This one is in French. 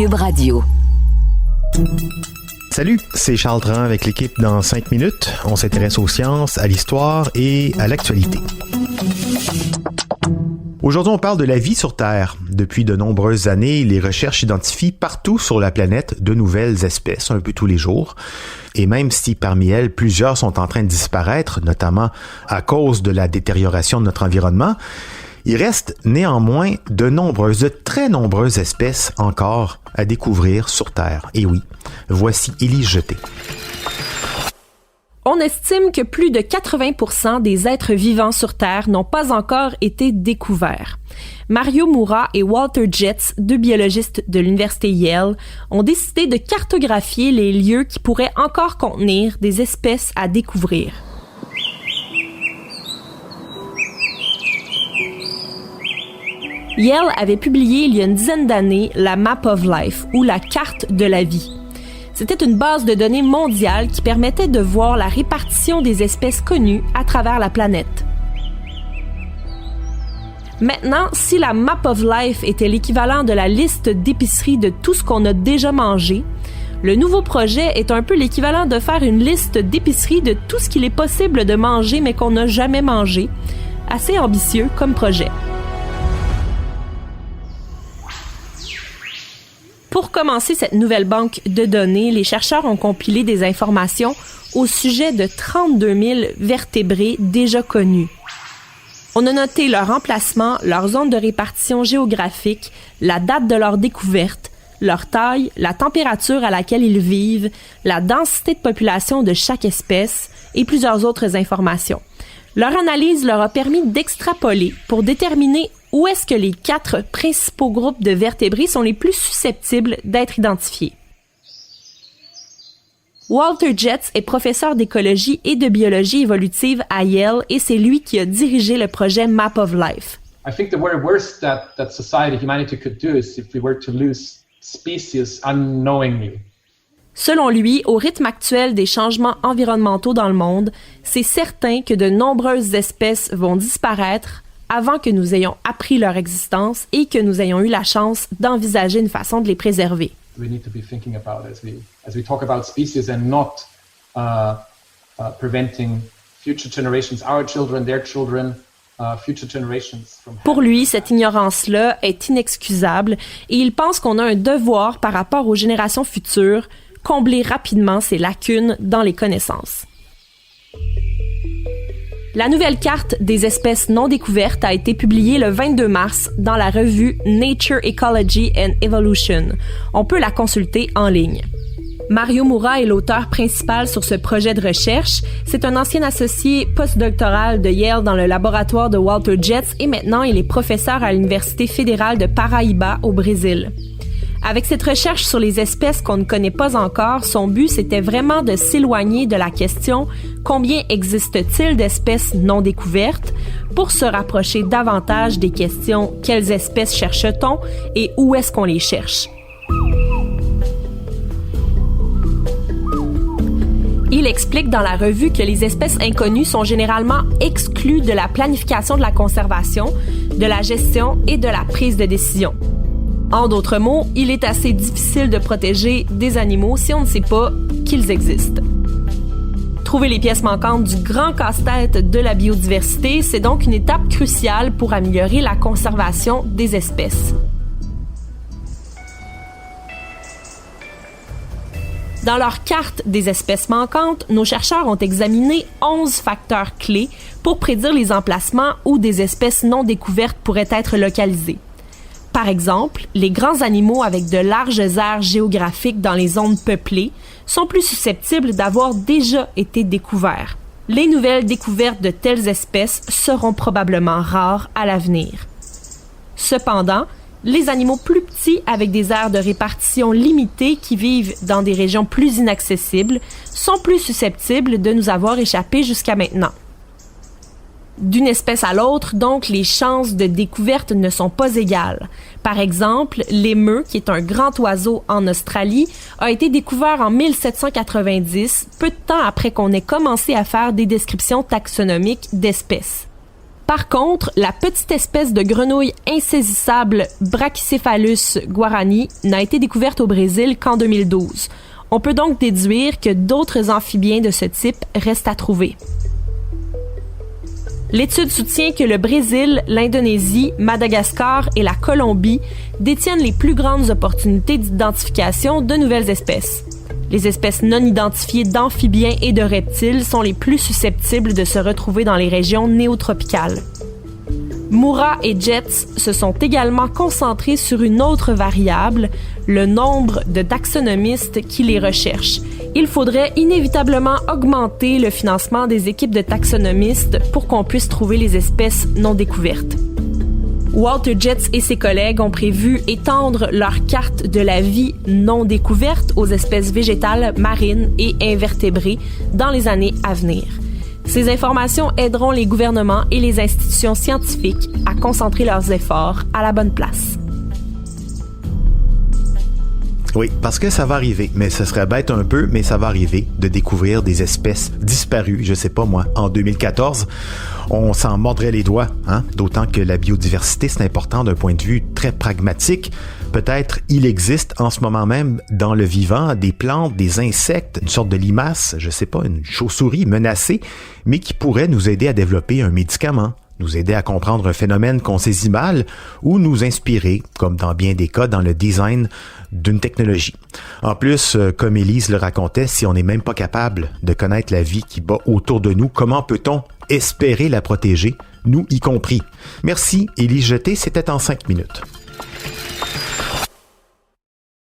Cube Radio. Salut, c'est Charles Dran avec l'équipe dans 5 minutes. On s'intéresse aux sciences, à l'histoire et à l'actualité. Aujourd'hui, on parle de la vie sur Terre. Depuis de nombreuses années, les recherches identifient partout sur la planète de nouvelles espèces, un peu tous les jours. Et même si parmi elles, plusieurs sont en train de disparaître, notamment à cause de la détérioration de notre environnement, il reste néanmoins de très nombreuses espèces encore à découvrir sur Terre. Et oui, voici Élise Jeté. On estime que plus de 80% des êtres vivants sur Terre n'ont pas encore été découverts. Mario Mura et Walter Jetz, deux biologistes de l'université Yale, ont décidé de cartographier les lieux qui pourraient encore contenir des espèces à découvrir. Yale avait publié il y a une dizaine d'années la Map of Life, ou la carte de la vie. C'était une base de données mondiale qui permettait de voir la répartition des espèces connues à travers la planète. Maintenant, si la Map of Life était l'équivalent de la liste d'épicerie de tout ce qu'on a déjà mangé, le nouveau projet est un peu l'équivalent de faire une liste d'épicerie de tout ce qu'il est possible de manger mais qu'on n'a jamais mangé. Assez ambitieux comme projet. Pour commencer cette nouvelle banque de données, les chercheurs ont compilé des informations au sujet de 32 000 vertébrés déjà connus. On a noté leur emplacement, leur zone de répartition géographique, la date de leur découverte, leur taille, la température à laquelle ils vivent, la densité de population de chaque espèce et plusieurs autres informations. Leur analyse leur a permis d'extrapoler pour déterminer où est-ce que les 4 principaux groupes de vertébrés sont les plus susceptibles d'être identifiés. Walter Jetz est professeur d'écologie et de biologie évolutive à Yale et c'est lui qui a dirigé le projet Map of Life. I think the very worst that humanity could do is if we were to lose species unknowingly. Selon lui, au rythme actuel des changements environnementaux dans le monde, c'est certain que de nombreuses espèces vont disparaître avant que nous ayons appris leur existence et que nous ayons eu la chance d'envisager une façon de les préserver. We need to be thinking about as we talk about species and not preventing future generations, our children, their children, future generations from. Pour lui, cette ignorance-là est inexcusable et il pense qu'on a un devoir par rapport aux générations futures, combler rapidement ces lacunes dans les connaissances. La nouvelle carte des espèces non découvertes a été publiée le 22 mars dans la revue Nature Ecology and Evolution. On peut la consulter en ligne. Mario Mura est l'auteur principal sur ce projet de recherche. C'est un ancien associé postdoctoral de Yale dans le laboratoire de Walter Jetz et maintenant il est professeur à l'Université fédérale de Paraíba au Brésil. Avec cette recherche sur les espèces qu'on ne connaît pas encore, son but c'était vraiment de s'éloigner de la question « Combien existe-t-il d'espèces non découvertes ?» pour se rapprocher davantage des questions « Quelles espèces cherche-t-on » et « Où est-ce qu'on les cherche ?» Il explique dans la revue que les espèces inconnues sont généralement exclues de la planification de la conservation, de la gestion et de la prise de décision. En d'autres mots, il est assez difficile de protéger des animaux si on ne sait pas qu'ils existent. Trouver les pièces manquantes du grand casse-tête de la biodiversité, c'est donc une étape cruciale pour améliorer la conservation des espèces. Dans leur carte des espèces manquantes, nos chercheurs ont examiné 11 facteurs clés pour prédire les emplacements où des espèces non découvertes pourraient être localisées. Par exemple, les grands animaux avec de larges aires géographiques dans les zones peuplées sont plus susceptibles d'avoir déjà été découverts. Les nouvelles découvertes de telles espèces seront probablement rares à l'avenir. Cependant, les animaux plus petits avec des aires de répartition limitées qui vivent dans des régions plus inaccessibles sont plus susceptibles de nous avoir échappé jusqu'à maintenant. D'une espèce à l'autre, donc, les chances de découverte ne sont pas égales. Par exemple, l'émeu, qui est un grand oiseau en Australie, a été découvert en 1790, peu de temps après qu'on ait commencé à faire des descriptions taxonomiques d'espèces. Par contre, la petite espèce de grenouille insaisissable Brachycephalus guarani n'a été découverte au Brésil qu'en 2012. On peut donc déduire que d'autres amphibiens de ce type restent à trouver. L'étude soutient que le Brésil, l'Indonésie, Madagascar et la Colombie détiennent les plus grandes opportunités d'identification de nouvelles espèces. Les espèces non identifiées d'amphibiens et de reptiles sont les plus susceptibles de se retrouver dans les régions néotropicales. Moura et Jets se sont également concentrés sur une autre variable, le nombre de taxonomistes qui les recherchent. Il faudrait inévitablement augmenter le financement des équipes de taxonomistes pour qu'on puisse trouver les espèces non découvertes. Walter Jets et ses collègues ont prévu étendre leur carte de la vie non découverte aux espèces végétales, marines et invertébrées dans les années à venir. Ces informations aideront les gouvernements et les institutions scientifiques à concentrer leurs efforts à la bonne place. Oui, parce que ça va arriver, mais ce serait bête un peu, mais ça va arriver de découvrir des espèces disparues, je sais pas moi, en 2014. On s'en mordrait les doigts, hein? D'autant que la biodiversité, c'est important d'un point de vue très pragmatique. Peut-être il existe en ce moment même dans le vivant des plantes, des insectes, une sorte de limace, je sais pas, une chauve-souris menacée, mais qui pourrait nous aider à développer un médicament, nous aider à comprendre un phénomène qu'on saisit mal ou nous inspirer, comme dans bien des cas, dans le design d'une technologie. En plus, comme Élise le racontait, si on n'est même pas capable de connaître la vie qui bat autour de nous, comment peut-on espérer la protéger, nous y compris? Merci, Élise Jeté, c'était en 5 minutes.